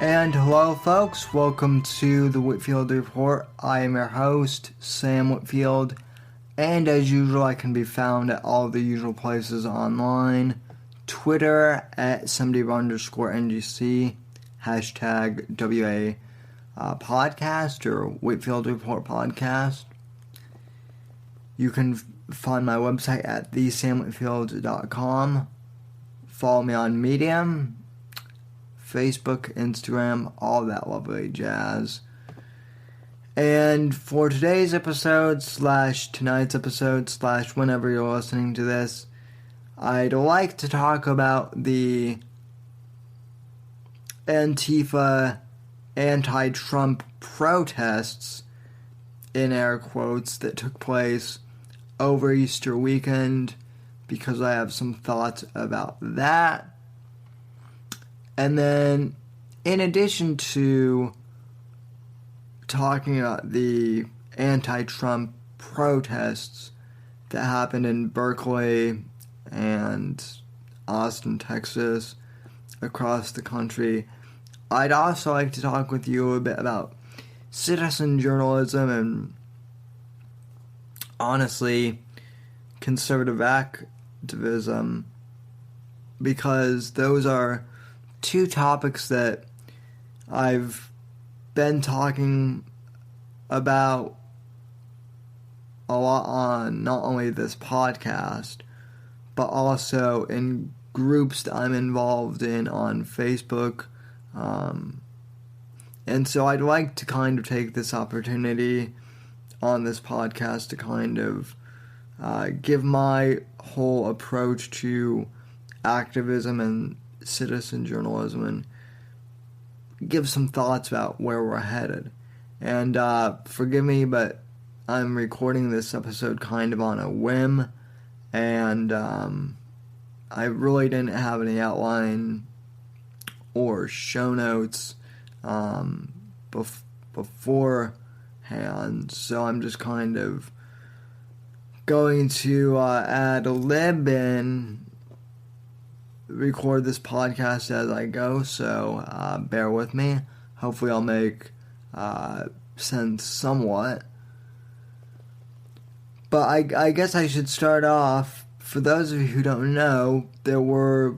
And hello folks, welcome to the Whitfield Report. I am your host, Sam Whitfield, and as usual I can be found at all the usual places online. Twitter at somebody_NGC, hashtag WA podcast or Whitfield Report podcast. You can find my website at thesamwhitfield.com. Follow me on Medium, Facebook, Instagram, all that lovely jazz. And for today's episode, / tonight's episode, / whenever you're listening to this, I'd like to talk about the Antifa anti-Trump protests, in air quotes, that took place over Easter weekend, because I have some thoughts about that. And then, in addition to talking about the anti-Trump protests that happened in Berkeley and Austin, Texas, across the country, I'd also like to talk with you a bit about citizen journalism and, honestly, conservative activism, because those are two topics that I've been talking about a lot on not only this podcast, but also in groups that I'm involved in on Facebook. And so I'd like to kind of take this opportunity on this podcast to kind of give my whole approach to activism and citizen journalism and give some thoughts about where we're headed. And forgive me, but I'm recording this episode kind of on a whim, and I really didn't have any outline or show notes beforehand, so I'm just kind of going to ad lib and record this podcast as I go, so bear with me. Hopefully I'll make sense somewhat. But I guess I should start off. For those of you who don't know, there were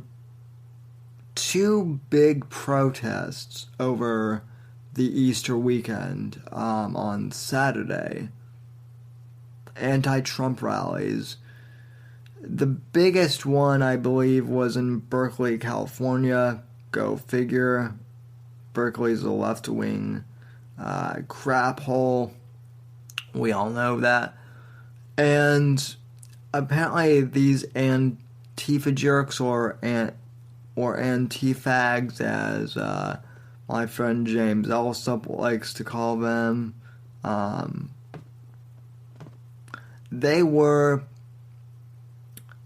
two big protests over the Easter weekend on Saturday. Anti-Trump rallies. The biggest one, I believe, was in Berkeley, California. Go figure. Berkeley's a left-wing crap hole. We all know that. And apparently these Antifa jerks, or Antifags, as my friend James Alsop likes to call them, they were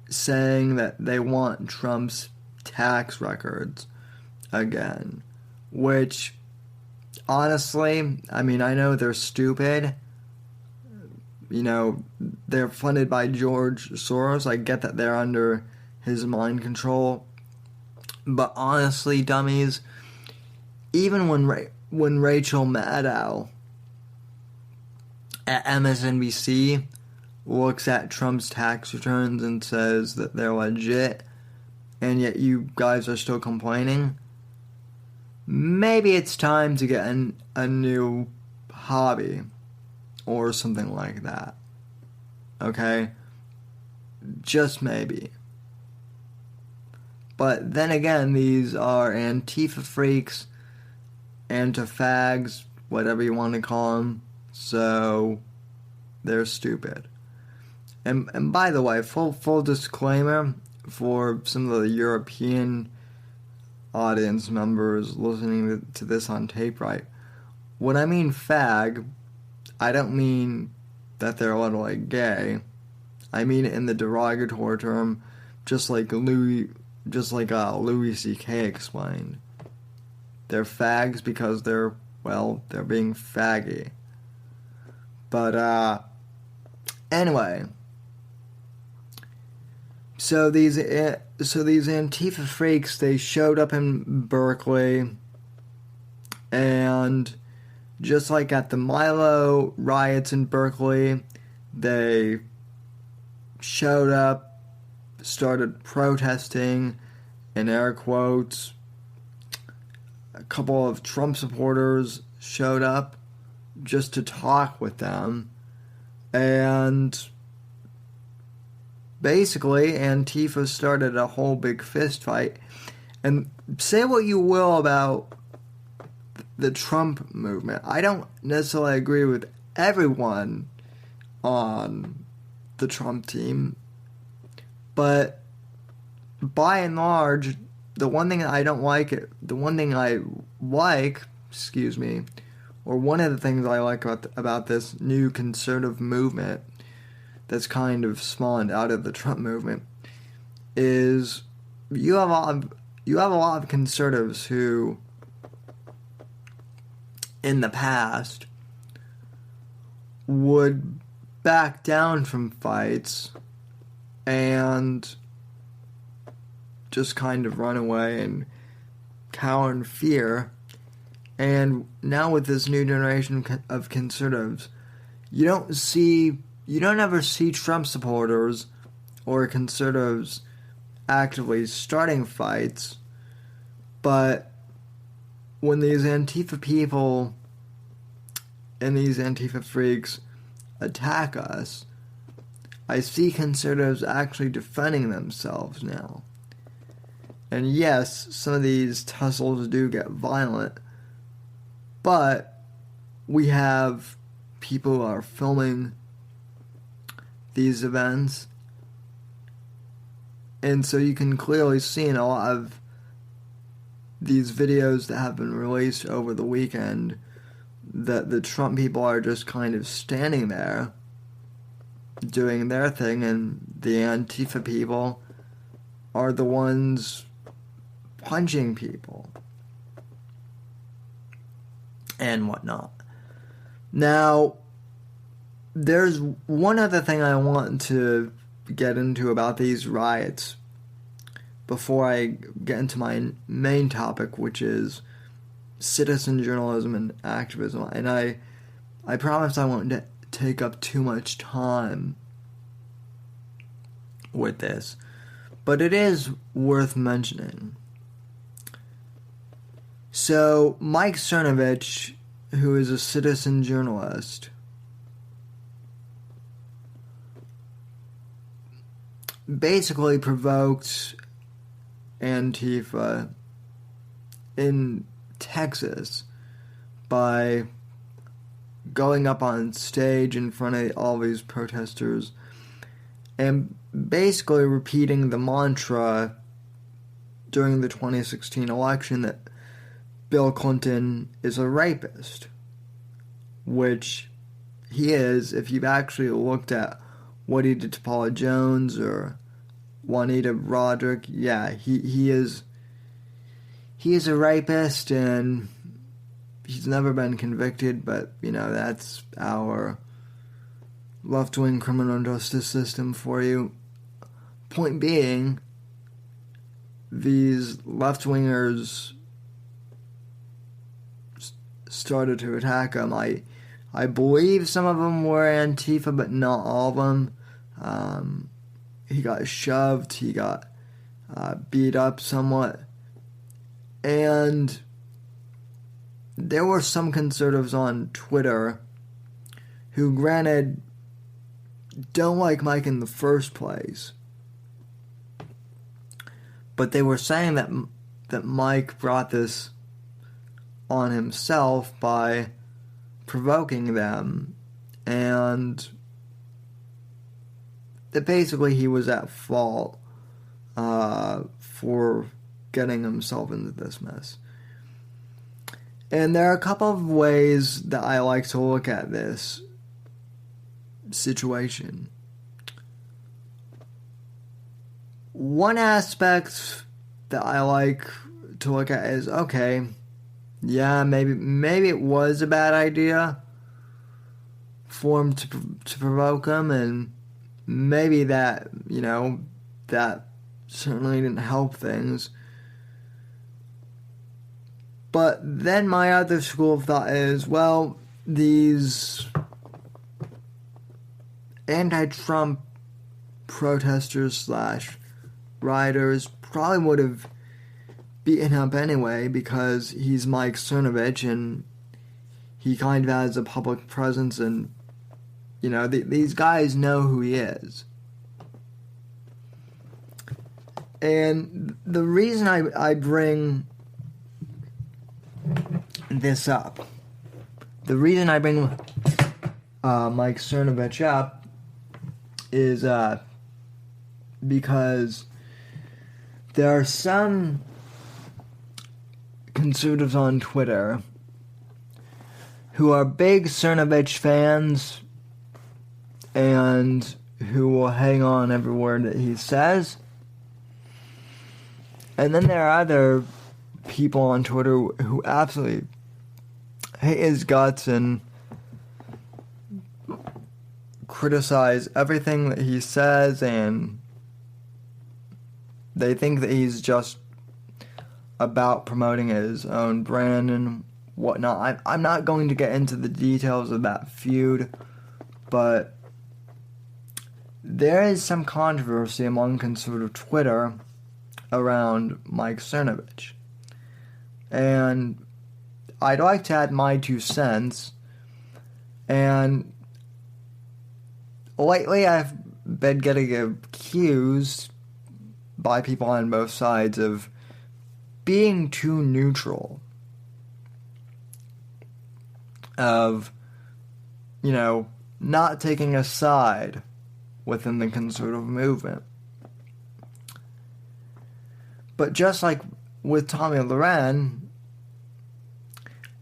saying that they want Trump's tax records again, which, honestly, I mean, I know they're stupid. You know, they're funded by George Soros. I get that they're under his mind control. But honestly, dummies, even when Rachel Maddow at MSNBC looks at Trump's tax returns and says that they're legit, and yet you guys are still complaining, maybe it's time to get a new hobby or something like that. Okay? Just maybe. But then again, these are Antifa freaks, Antifags, whatever you want to call them, so they're stupid. And by the way, full disclaimer for some of the European audience members listening to this on tape, right? When I mean fag, I don't mean that they're literally gay. I mean it in the derogatory term, just like Louis C.K. explained. They're fags because they're being faggy. But anyway, So these Antifa freaks, they showed up in Berkeley And just like at the Milo riots in Berkeley, they showed up, started protesting, in air quotes. A couple of Trump supporters showed up just to talk with them. And basically, Antifa started a whole big fist fight. And say what you will about the Trump movement. I don't necessarily agree with everyone on the Trump team. But by and large, the one thing I don't like, the one thing I like, or one of the things I like about this new conservative movement that's kind of spawned out of the Trump movement is you have a lot of conservatives who, in the past, would back down from fights and just kind of run away and cower in fear. And now with this new generation of conservatives, you don't ever see Trump supporters or conservatives actively starting fights. But when these Antifa people and these Antifa freaks attack us, I see conservatives actually defending themselves now. And yes, some of these tussles do get violent, but we have people who are filming these events, and so you can clearly see in a lot of these videos that have been released over the weekend that the Trump people are just kind of standing there doing their thing, and the Antifa people are the ones punching people and whatnot. Now, there's one other thing I want to get into about these riots before I get into my main topic, which is citizen journalism and activism. And I promise I won't take up too much time with this, but it is worth mentioning. So, Mike Cernovich, who is a citizen journalist, basically provoked Antifa in Texas by going up on stage in front of all these protesters and basically repeating the mantra during the 2016 election that Bill Clinton is a rapist, which he is. If you've actually looked at what he did to Paula Jones or Juanita Roderick, yeah, he is a rapist, and he's never been convicted, but, that's our left-wing criminal justice system for you. Point being, these left-wingers started to attack him. I believe some of them were Antifa, but not all of them. He got shoved, he got beat up somewhat, and there were some conservatives on Twitter who, granted, don't like Mike in the first place, but they were saying that Mike brought this on himself by provoking them, and that basically he was at fault for getting himself into this mess. And there are a couple of ways that I like to look at this situation. One aspect that I like to look at is, okay, yeah, maybe it was a bad idea for him to provoke him, and maybe that, that certainly didn't help things. But then my other school of thought is, well, these anti-Trump protesters slash rioters probably would have beaten up anyway because he's Mike Cernovich and he kind of has a public presence and, you know, these guys know who he is. And the reason I bring this up, the reason I bring Mike Cernovich up is because there are some conservatives on Twitter who are big Cernovich fans and who will hang on every word that he says. And then there are other people on Twitter who absolutely hate his guts and criticize everything that he says, and they think that he's just about promoting his own brand and whatnot. I'm not going to get into the details of that feud, but there is some controversy among conservative Twitter around Mike Cernovich. And I'd like to add my 2 cents. And lately I've been getting accused by people on both sides of being too neutral. Of, you know, not taking a side within the conservative movement. But just like with Tommy Loren,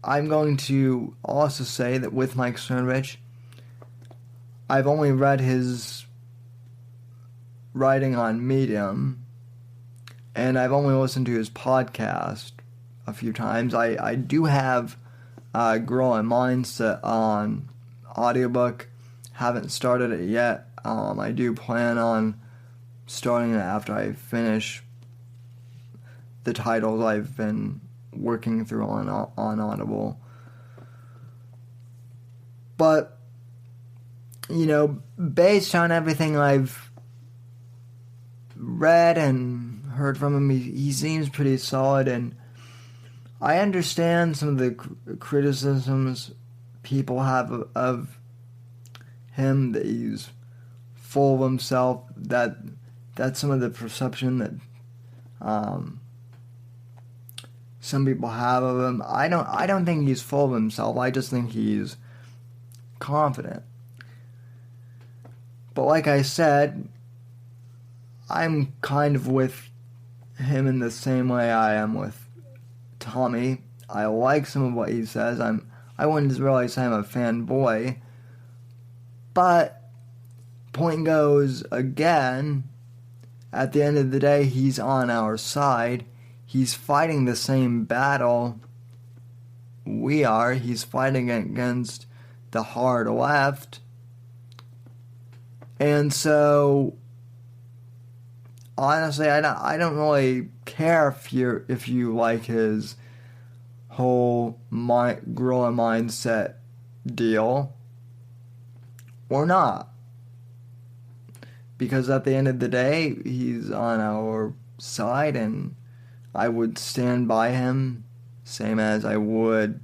I'm going to also say that with Mike Cernovich, I've only read his writing on Medium, and I've only listened to his podcast a few times. I do have Growing Mindset on audiobook. Haven't started it yet. I do plan on starting it after I finish the titles I've been working through on Audible. But, you know, based on everything I've read and heard from him, he seems pretty solid, and I understand some of the criticisms people have of him, that he's full of himself, that's some of the perception that some people have of him. I don't think he's full of himself. I just think he's confident. But like I said, I'm kind of with him in the same way I am with Tommy. I like some of what he says. I wouldn't really say I'm a fanboy. But point goes again, at the end of the day, he's on our side. He's fighting the same battle we are. He's fighting against the hard left. And so, honestly, I don't really care if you like his whole growing mindset deal or not. Because at the end of the day, he's on our side, and I would stand by him, same as I would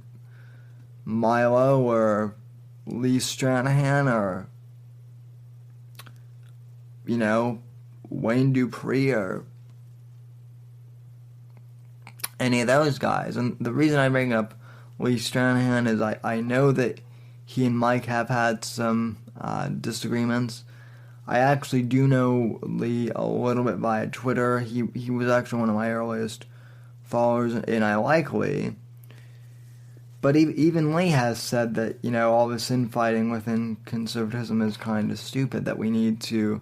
Milo or Lee Stranahan or, you know, Wayne Dupree or any of those guys. And the reason I bring up Lee Stranahan is I know that he and Mike have had some disagreements. I actually do know Lee a little bit via Twitter. He was actually one of my earliest followers, and I like Lee. But even Lee has said that, you know, all this infighting within conservatism is kind of stupid, that we need to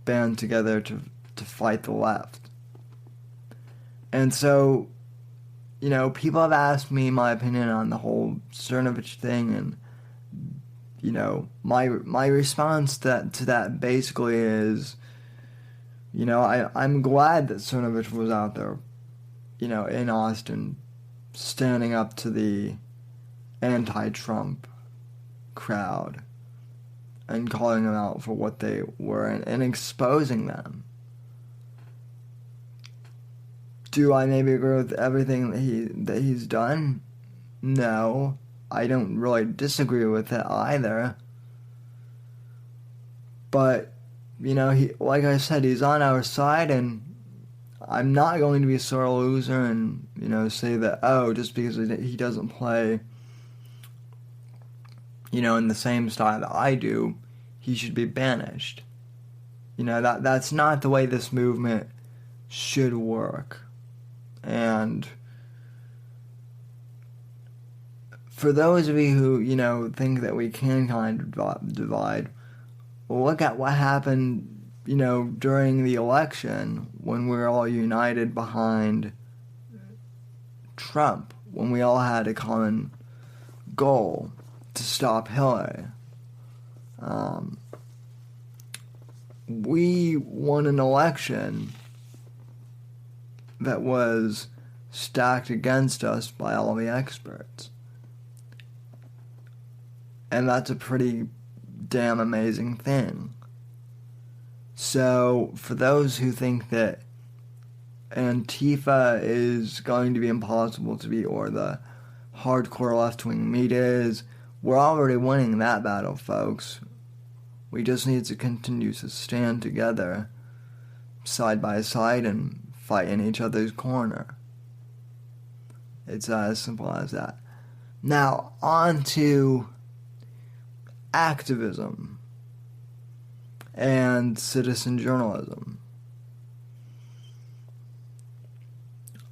band together to fight the left. And so, you know, people have asked me my opinion on the whole Cernovich thing, and, you know, my response to that basically is, you know, I'm glad that Cernovich was out there, you know, in Austin standing up to the anti-Trump crowd and calling them out for what they were and exposing them. Do I maybe agree with everything that he's done? No, I don't really disagree with it either. But, he, like I said, he's on our side, and I'm not going to be a sore loser and, say that, just because he doesn't play, in the same style that I do, he should be banished. That's not the way this movement should work. And for those of you who, think that we can kind of divide, look at what happened, during the election when we were all united behind Trump, when we all had a common goal to stop Hillary. We won an election that was stacked against us by all the experts. And that's a pretty damn amazing thing. So, for those who think that Antifa is going to be impossible to beat, or the hardcore left-wing media is, we're already winning that battle, folks. We just need to continue to stand together, side by side, and fight in each other's corner. It's as simple as that. Now, on to activism and citizen journalism.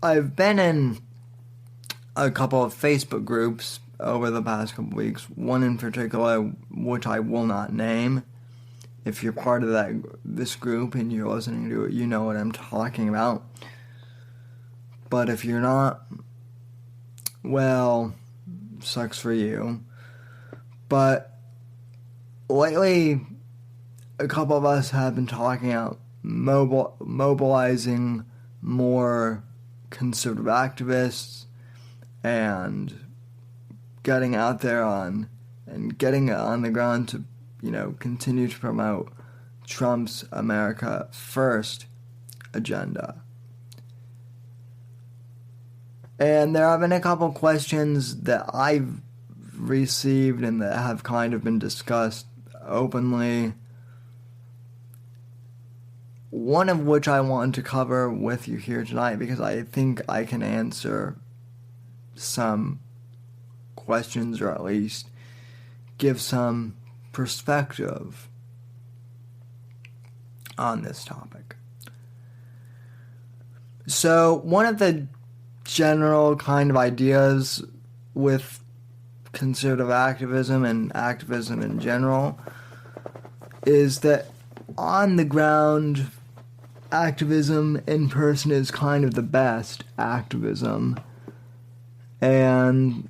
I've been in a couple of Facebook groups over the past couple weeks, one in particular which I will not name. If you're part of this group and you're listening to it, you know what I'm talking about. But if you're not, well, sucks for you. But lately, a couple of us have been talking about mobilizing more conservative activists and getting out there and getting it on the ground to, continue to promote Trump's America First agenda. And there have been a couple questions that I've received and that have kind of been discussed openly. One of which I want to cover with you here tonight because I think I can answer some questions, or at least give some perspective on this topic. So, one of the general kind of ideas with conservative activism and activism in general is that on the ground, activism in person is kind of the best activism, and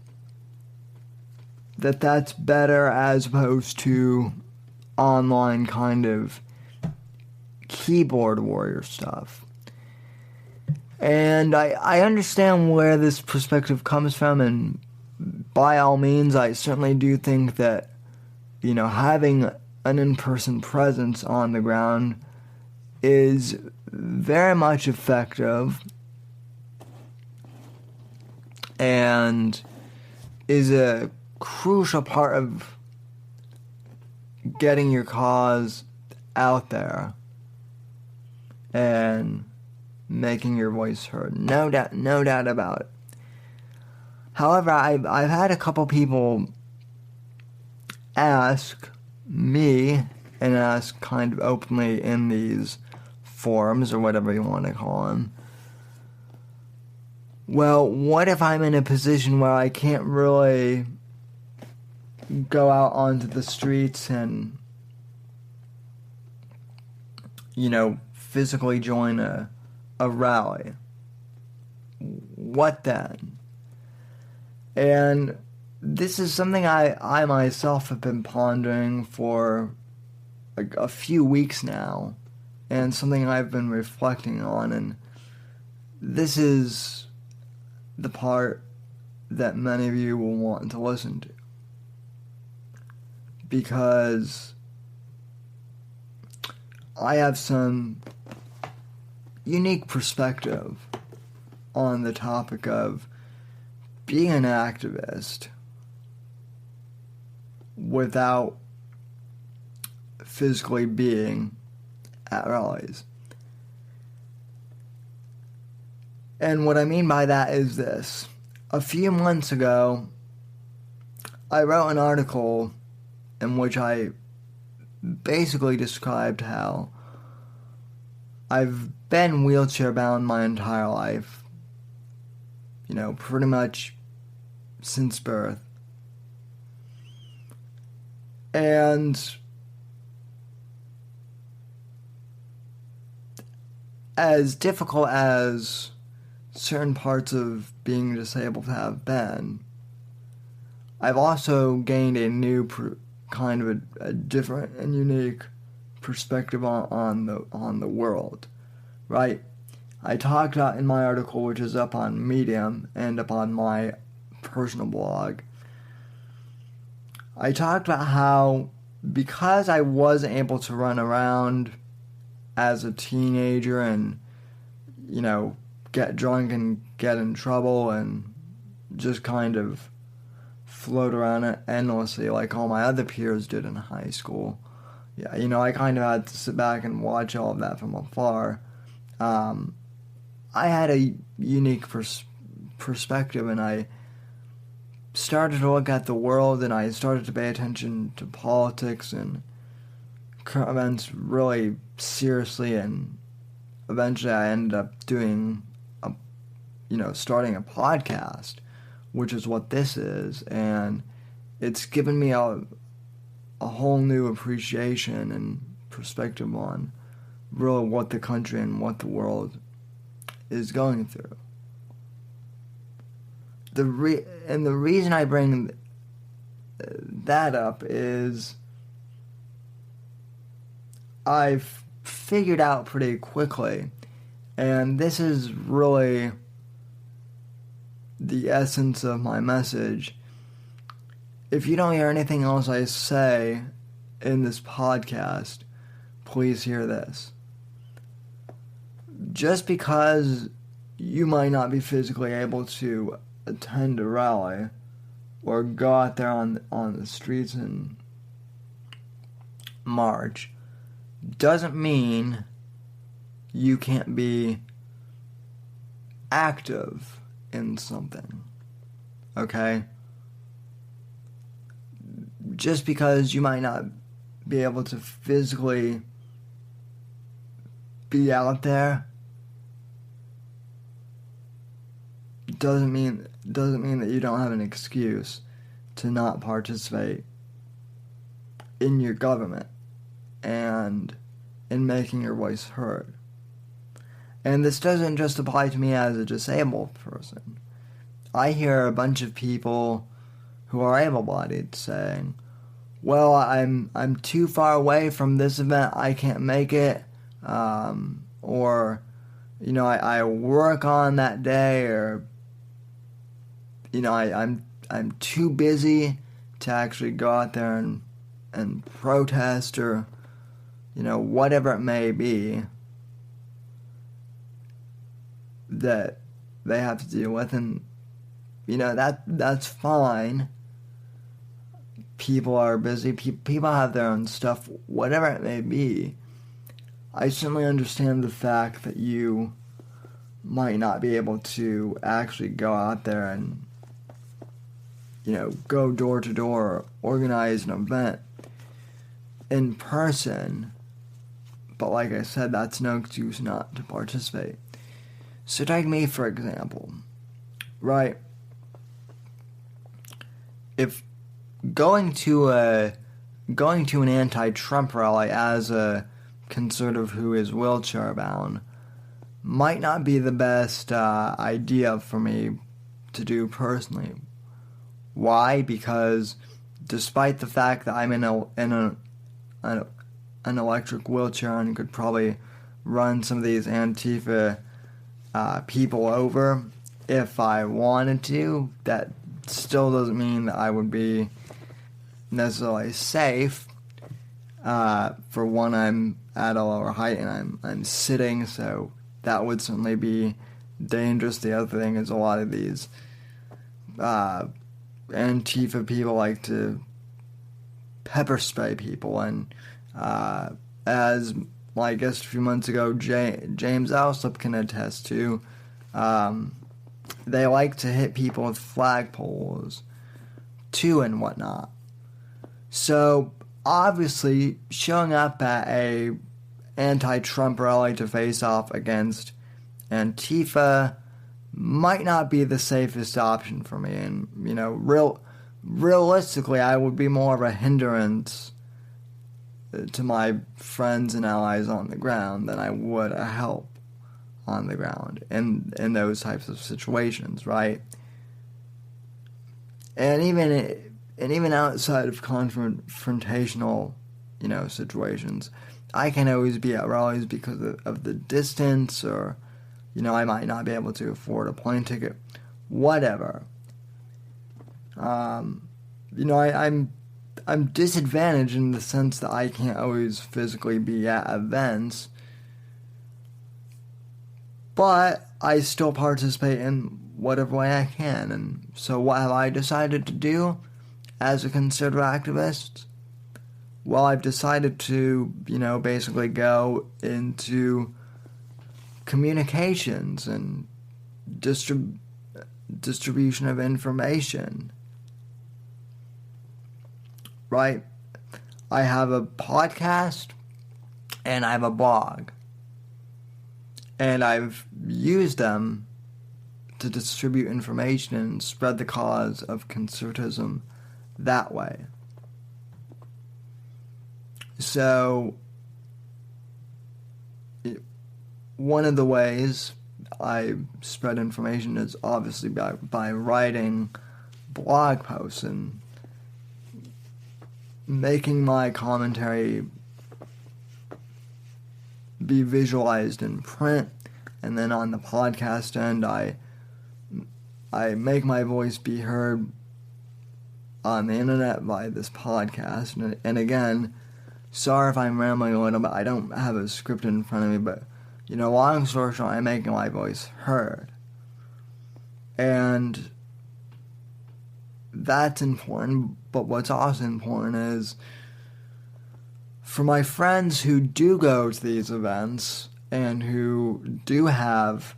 that's better as opposed to online kind of keyboard warrior stuff. And I understand where this perspective comes from, and by all means, I certainly do think that, having an in-person presence on the ground is very much effective and is a crucial part of getting your cause out there and making your voice heard. No doubt about it. However, I've had a couple people ask me, and ask kind of openly in these forums, or whatever you want to call them, well, what if I'm in a position where I can't really go out onto the streets and, physically join a rally? What then? And this is something I myself have been pondering for like a few weeks now, and something I've been reflecting on, and this is the part that many of you will want to listen to. Because I have some unique perspective on the topic of being an activist without physically being at rallies. And what I mean by that is this. A few months ago, I wrote an article in which I basically described how I've been wheelchair bound my entire life. Pretty much since birth. And as difficult as certain parts of being disabled have been, I've also gained a new kind of a different and unique perspective on the world, right? I talked about in my article, which is up on Medium and up on my personal blog, I talked about how because I wasn't able to run around as a teenager and, get drunk and get in trouble and just kind of float around it endlessly like all my other peers did in high school. Yeah, I kind of had to sit back and watch all of that from afar. I had a unique perspective, and I started to look at the world, and I started to pay attention to politics and current events really seriously, and eventually I ended up starting a podcast, which is what this is, and it's given me a whole new appreciation and perspective on really what the country and what the world is going through. The reason I bring that up is I've figured out pretty quickly, and this is really the essence of my message. If you don't hear anything else I say in this podcast, please hear this. Just because you might not be physically able to attend a rally or go out there on the streets and march doesn't mean you can't be active in something, okay? Just because you might not be able to physically be out there doesn't mean that you don't have an excuse to not participate in your government and in making your voice heard. And this doesn't just apply to me as a disabled person. I hear a bunch of people who are able-bodied saying, well, I'm too far away from this event, I can't make it, or, I work on that day, or, I'm too busy to actually go out there and protest, or, whatever it may be that they have to deal with. And that's fine. People are busy, people have their own stuff, whatever it may be. I certainly understand the fact that you might not be able to actually go out there and go door to door, organize an event in person. But like I said, that's no excuse not to participate. So take me, for example, right? If going to an anti-Trump rally as a conservative who is wheelchair bound might not be the best idea for me to do personally. Why? Because despite the fact that I'm in an electric wheelchair and could probably run some of these Antifa people over if I wanted to, that still doesn't mean that I would be necessarily safe. For one, I'm at a lower height and I'm sitting, so that would certainly be dangerous. The other thing is a lot of these Antifa people like to pepper spray people, and as my guest a few months ago, James Alsop, can attest to, they like to hit people with flagpoles too and whatnot. So obviously, showing up at a anti-Trump rally to face off against Antifa might not be the safest option for me, and realistically, I would be more of a hindrance to my friends and allies on the ground than I would a help on the ground in those types of situations, right? And even outside of confrontational, situations, I can always be at rallies because of the distance, or I might not be able to afford a plane ticket, whatever. I'm disadvantaged in the sense that I can't always physically be at events, but I still participate in whatever way I can. And so what have I decided to do as a conservative activist? Well, I've decided to, basically go into communications and distribution of information. Right? I have a podcast and I have a blog. And I've used them to distribute information and spread the cause of conservatism that way. So, one of the ways I spread information is obviously by writing blog posts and making my commentary be visualized in print, and then on the podcast end, I make my voice be heard on the internet by this podcast. And again, sorry if I'm rambling a little bit. I don't have a script in front of me, but long story short, I'm making my voice heard, and that's important. But what's also important is for my friends who do go to these events and who do have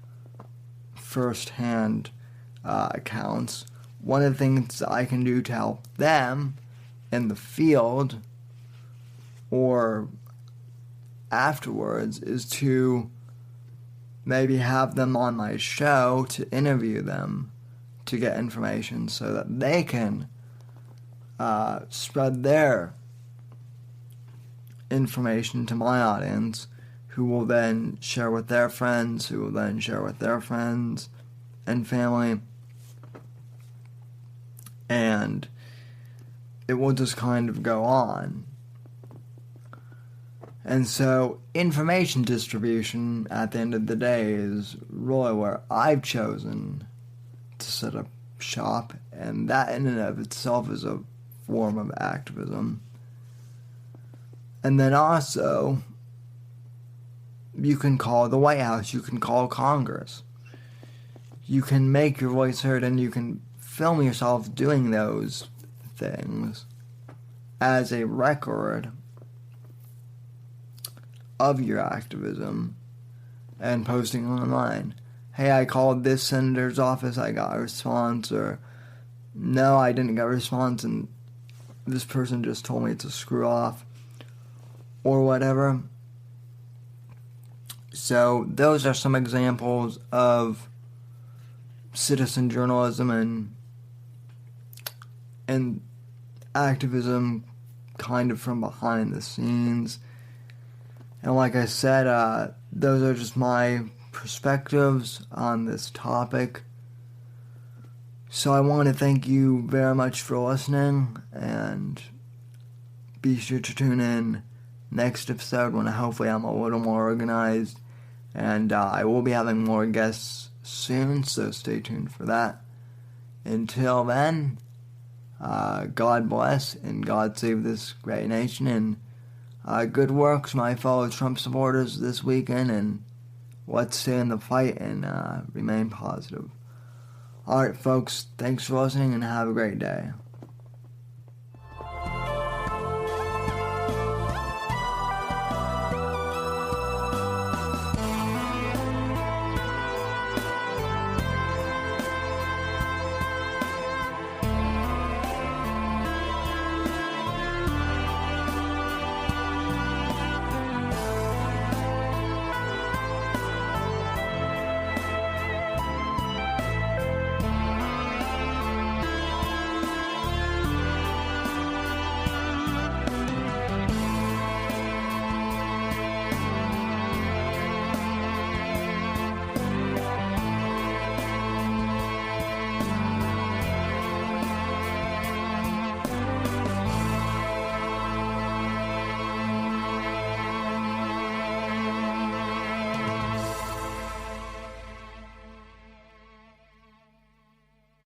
first-hand accounts, one of the things I can do to help them in the field or afterwards is to maybe have them on my show to interview them to get information so that they can spread their information to my audience, who will then share with their friends, who will then share with their friends and family, and it will just kind of go on. And so information distribution at the end of the day is really where I've chosen to set up shop, and that in and of itself is a form of activism. And then also, you can call the White House, you can call Congress. You can make your voice heard, and you can film yourself doing those things as a record of your activism and posting online. Hey, I called this senator's office, I got a response, or no, I didn't get a response, and this person just told me to screw off, or whatever. So those are some examples of citizen journalism and activism kind of from behind the scenes. And like I said, those are just my perspectives on this topic. So I want to thank you very much for listening, and be sure to tune in next episode when hopefully I'm a little more organized, and I will be having more guests soon, so stay tuned for that. until then, God bless and God save this great nation, and good work to my fellow Trump supporters this weekend, and let's stay in the fight and remain positive. Alright folks, thanks for listening and have a great day.